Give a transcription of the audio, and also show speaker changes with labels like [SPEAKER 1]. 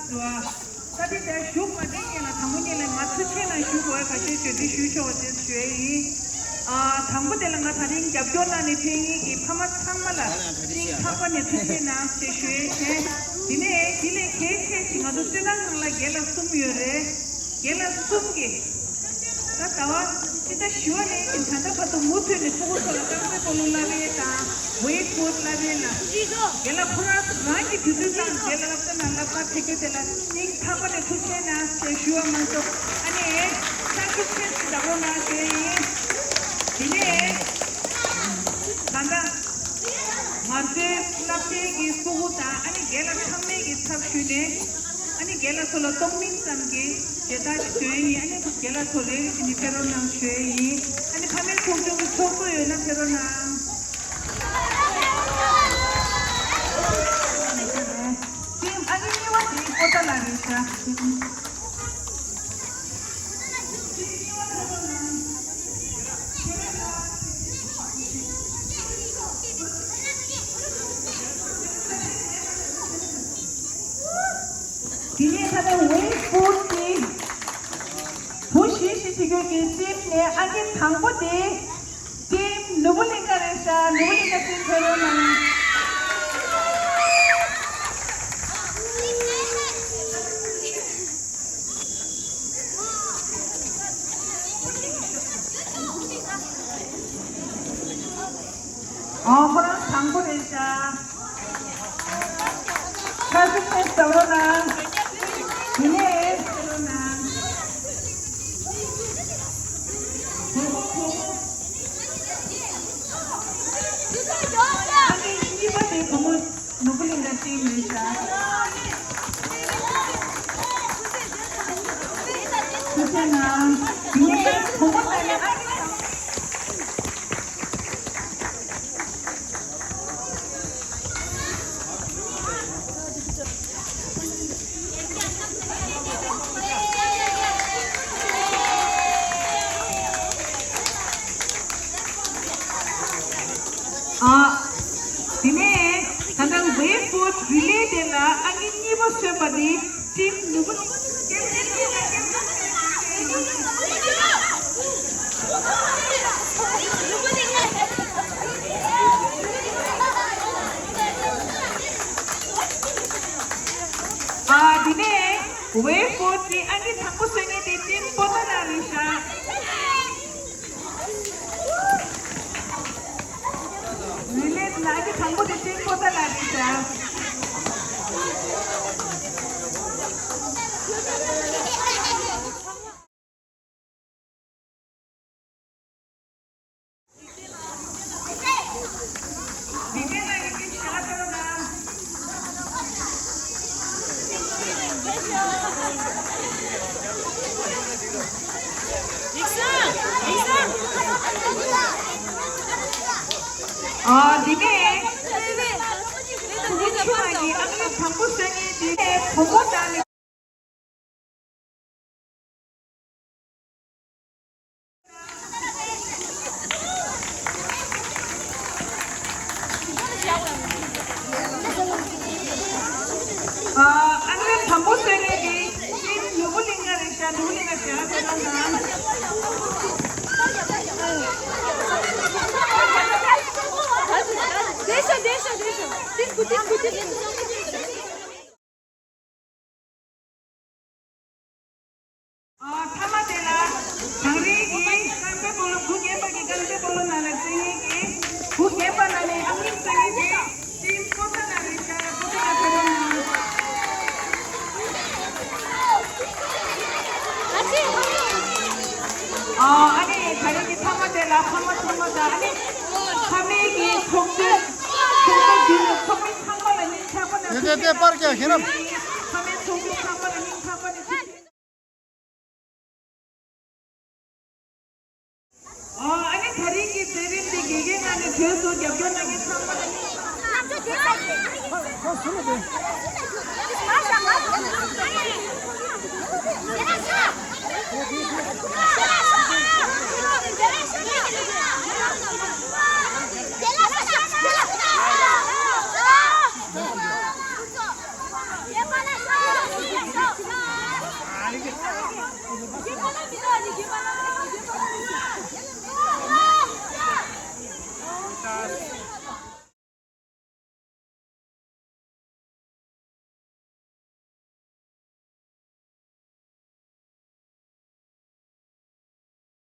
[SPEAKER 1] 좋아. 다들 내 쇼마딩이나 당분이는 맞추체는 쇼고에 같이 저기 쇼쇼지 쉐이. 당분들은 다른 잡견나니 팽이 파마 참말라. 이 파파니 투체나 쉐쉐. 이네 길에 케케 싱어도 쓰다는 게라 숨유래. 게라 숨기. 나타와 kita 시원해 괜찮다 봐도 못해 포고서라 땅에 볼라베다 웨이트 볼라베나 게라 프라 라기 뒤들단 게라 같은 날라파 테게텔라 닝 타버네 투체나 쉐슈아만도 아니 상키체스 다보나 쉐이 이네 난다 마르테 플라페기 소고다 아니 게라 참메기 탑슈네 아니 게라 솔로 똥민산기 제다 쉐이 아니 게라 솔레 니 페로나 쉐이 아니 카멜 통좀 초코요 나 페로나 지금 아니 니와 니 포탈라리사 Dini sana way food ni bushi si tiga team ni agak tangguh deh team nubulinga resa nubulinga team terona. Orang tangguh resa. Kasih tes terona. Ini terona. Ini berarti kamu nubuling nanti bisa. Susana, ini kamu tanya. Dini, tentang way food related lah, angin ni bos sebadi tim nubun. Dini, way food ni angin tangguh sengi di tim potan Arisha. Lagi tangguh di tim kota lagi sah. Dini lagi kisah terona. Dini, lucu lagi. Aku kampus ini di Pomodan. Aku kampus ini di nubulinga resa, nubulinga siapa terona. Deixa. Discutir. Sama dela, hari ini sampai bolu buke pagi kali bolu nana tinggi, buke apa nana angin tinggi, tim kota nana cara kota terona. Ani hari ini sama dela, sama dah, ani kami ini fokus.
[SPEAKER 2] Dede park ya Kerem.
[SPEAKER 1] Ani hari ini terim di gigi nani jual jauh lagi sama lagi.
[SPEAKER 3] 아